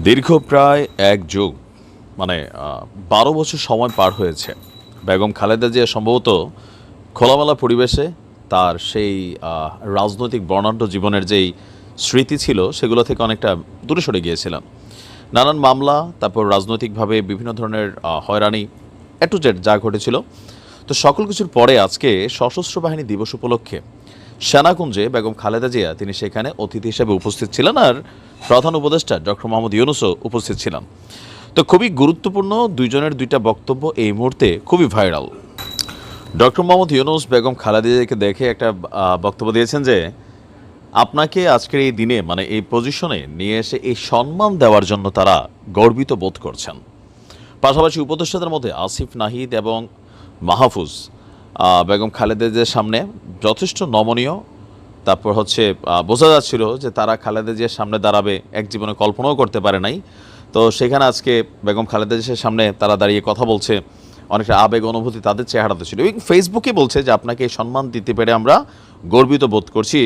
দীর্ঘ প্রায় এক যুগ মানে ১২ বছর সময় পার হয়েছে। বেগম খালেদা জিয়া সম্ভবত খোলামেলা পরিবেশে তার সেই রাজনৈতিক বর্ণাঢ্য জীবনের যেই স্মৃতি ছিল সেগুলো থেকে অনেকটা দূরে সরে গিয়েছিলেন। নানান মামলা, তারপর রাজনৈতিকভাবে বিভিন্ন ধরনের হয়রানি, এ টু জেড যা ঘটেছিল। তো সকল কিছুর পরে আজকে সশস্ত্র বাহিনী দিবস উপলক্ষে সেনাকুঞ্জে বেগম খালেদা জিয়া তিনি সেখানে অতিথি হিসেবে উপস্থিত ছিলেন, আর প্রধান উপদেষ্টা ডক্টর মোহাম্মদ ইউনূসও উপস্থিত ছিলেন। তো খুবই গুরুত্বপূর্ণ দুইজনের দুইটা বক্তব্য এই মুহূর্তে খুবই ভাইরাল। ডক্টর মোহাম্মদ ইউনূস বেগম খালেদা জিয়াকে দেখে একটা বক্তব্য দিয়েছেন যে আপনাকে আজকের এই দিনে মানে এই পজিশনে নিয়ে এসে এই সম্মান দেওয়ার জন্য তারা গর্বিত বোধ করছেন। পাশাপাশি উপদেষ্টাদের মধ্যে আসিফ নাহিদ এবং মাহফুজ বেগম খালেদা জিয়ার সামনে যথেষ্ট নমনীয়। তারপর হচ্ছে বোঝা যাচ্ছিল যে তারা খালেদা জিয়ার সামনে দাঁড়াবে এক জীবনে কল্পনাও করতে পারে নাই। তো সেখানে আজকে বেগম খালেদা জিয়ার সামনে তারা দাঁড়িয়ে কথা বলছে, অনেকটা আবেগ অনুভূতি তাদের চেহারাতে ছিল। এবং ফেসবুকে বলছে যে আপনাকে এই সম্মান দিতে পেরে আমরা গর্বিত বোধ করছি।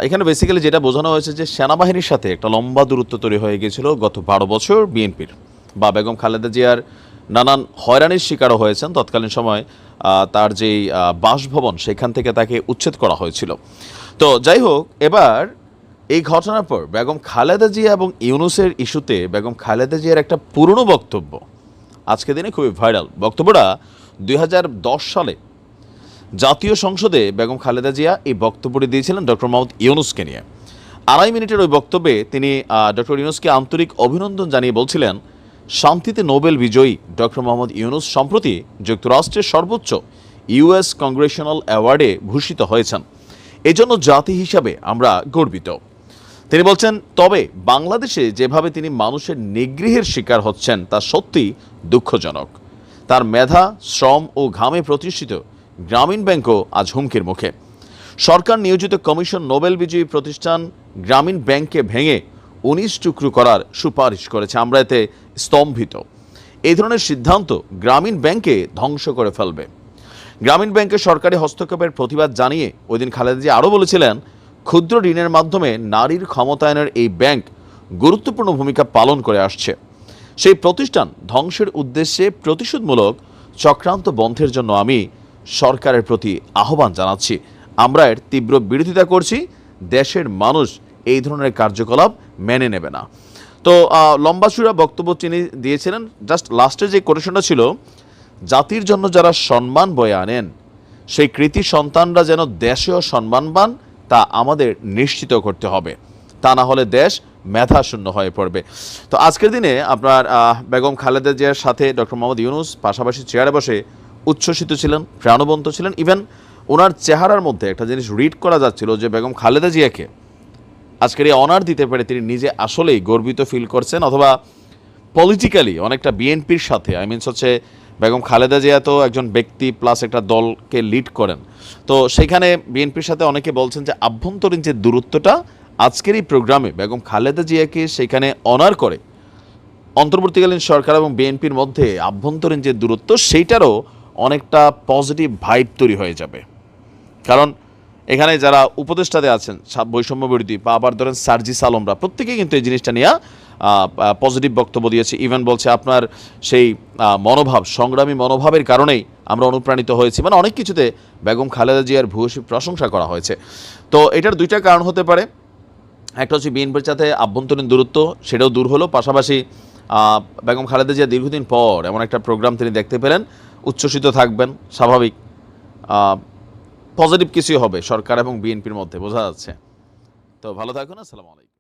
এখানে বেসিক্যালি যেটা বোঝানো হয়েছে যে সেনাবাহিনীর সাথে একটা লম্বা দূরত্ব তৈরি হয়ে গিয়েছিল গত ১২ বছর বিএনপির, বা বেগম খালেদা জিয়ার নানান হয়রানির শিকারও হয়েছেন। তৎকালীন সময় তার যেই বাসভবন সেখান থেকে তাকে উচ্ছেদ করা হয়েছিল। তো যাই হোক, এবার এই ঘটনার পর বেগম খালেদা জিয়া এবং ইউনূসের ইস্যুতে বেগম খালেদা জিয়ার একটা পুরনো বক্তব্য আজকের দিনে খুবই ভাইরাল। বক্তব্যটা ২০১০ সালে জাতীয় সংসদে বেগম খালেদা জিয়া এই বক্তব্যটি দিয়েছিলেন ডক্টর মোহাম্মদ ইউনূসকে নিয়ে। ২.৫ মিনিটের ওই বক্তব্যে তিনি ডক্টর ইউনূসকে আন্তরিক অভিনন্দন জানিয়ে বলছিলেন, শান্তিতে নোবেল বিজয়ী ডক্টর মোহাম্মদ ইউনূস সম্প্রতি যুক্তরাষ্ট্রের সর্বোচ্চ ইউএস কংগ্রেশনাল অ্যাওয়ার্ডে ভূষিত হয়েছেন। এজন্য জাতি হিসাবে আমরা গর্বিত। তিনি বলছেন, তবে বাংলাদেশে যেভাবে তিনি মানুষের নিগৃহের শিকার হচ্ছেন তা সত্যি দুঃখজনক। তার মেধা, শ্রম ও ঘামে প্রতিষ্ঠিত গ্রামীণ ব্যাংকও আজ হুমকির মুখে। সরকার নিয়োজিত কমিশন নোবেল বিজয়ী প্রতিষ্ঠান গ্রামীণ ব্যাংককে ভেঙে ১৯ টুকরো করার সুপারিশ করেছে। আমরা এতে স্তম্ভিত। এই ধরনের সিদ্ধান্ত গ্রামীণ ব্যাংককে ধ্বংস করে ফেলবে। গ্রামীণ ব্যাংকের সরকারি হস্তক্ষেপের প্রতিবাদ জানিয়ে ওই দিন খালেদা জিয়া আরও বলেছিলেন, ক্ষুদ্র ঋণের মাধ্যমে নারীর ক্ষমতায়নের এই ব্যাংক গুরুত্বপূর্ণ ভূমিকা পালন করে আসছে। সেই প্রতিষ্ঠান ধ্বংসের উদ্দেশ্যে প্রতিশোধমূলক চক্রান্ত বন্ধের জন্য আমি সরকারের প্রতি আহ্বান জানাচ্ছি। আমরা এর তীব্র বিরোধিতা করছি। দেশের মানুষ এই ধরনের কার্যকলাপ মেনে নেবে না। তো লম্বাচূড়া বক্তব্য তিনি দিয়েছিলেন। জাস্ট লাস্টে যে কোটেশনটা ছিল, জাতির জন্য যারা সম্মান বয়ে আনেন সেই কৃতি সন্তানরা যেন দেশেও সম্মান পান তা আমাদের নিশ্চিত করতে হবে, তা না হলে দেশ মেধাশূন্য হয়ে পড়বে। তো আজকের দিনে আপনার বেগম খালেদা জিয়ার সাথে ডক্টর মোহাম্মদ ইউনূস পাশাপাশি চেয়ারে বসে উচ্ছ্বসিত ছিলেন, প্রাণবন্ত ছিলেন। ইভেন ওনার চেহারার মধ্যে একটা জিনিস রিড করা যাচ্ছিল যে বেগম খালেদা জিয়াকে আজকের এই অনার দিতে পেরে তিনি নিজে আসলেই গর্বিত ফিল করছেন, অথবা পলিটিক্যালি অনেকটা বিএনপির সাথে হচ্ছে বেগম খালেদা জিয়া তো একজন ব্যক্তি প্লাস একটা দলকে লিড করেন। তো সেখানে বিএনপির সাথে অনেকে বলছেন যে আভ্যন্তরীণ যে দূরত্বটা আজকের এই প্রোগ্রামে বেগম খালেদা জিয়াকে সেখানে অনার করে অন্তর্বর্তীকালীন সরকার এবং বিএনপির মধ্যে আভ্যন্তরীণ যে দূরত্ব সেইটারও অনেকটা পজিটিভ ভাইব তৈরি হয়ে যাবে। কারণ এখানে যারা উপদেষ্টাতে আছেন বৈষম্য বিরোধী বা আবার ধরেন সার্জিস আলমরা প্রত্যেকেই কিন্তু এই জিনিসটা নিয়ে পজিটিভ বক্তব্য দিয়েছে। ইভেন বলছে আপনার সেই মনোভাব, সংগ্রামী মনোভাবের কারণেই আমরা অনুপ্রাণিত হয়েছি। মানে অনেক কিছুতে বেগম খালেদা জিয়ার ভূয়সী প্রশংসা করা হয়েছে। তো এটার দুইটা কারণ হতে পারে। একটা হচ্ছে বিএনপির সাথে আভ্যন্তরীণ দূরত্ব, সেটাও দূর হলো। পাশাপাশি বেগম খালেদা জিয়া দীর্ঘদিন পর এমন একটা প্রোগ্রাম তিনি দেখতে পেলেন, উচ্ছ্বসিত থাকবেন স্বাভাবিক। পজিটিভ কিছুই হবে সরকার এবং বিএনপির মধ্যে, বোঝা যাচ্ছে। তো ভালো থাকুন, আসসালামু আলাইকুম।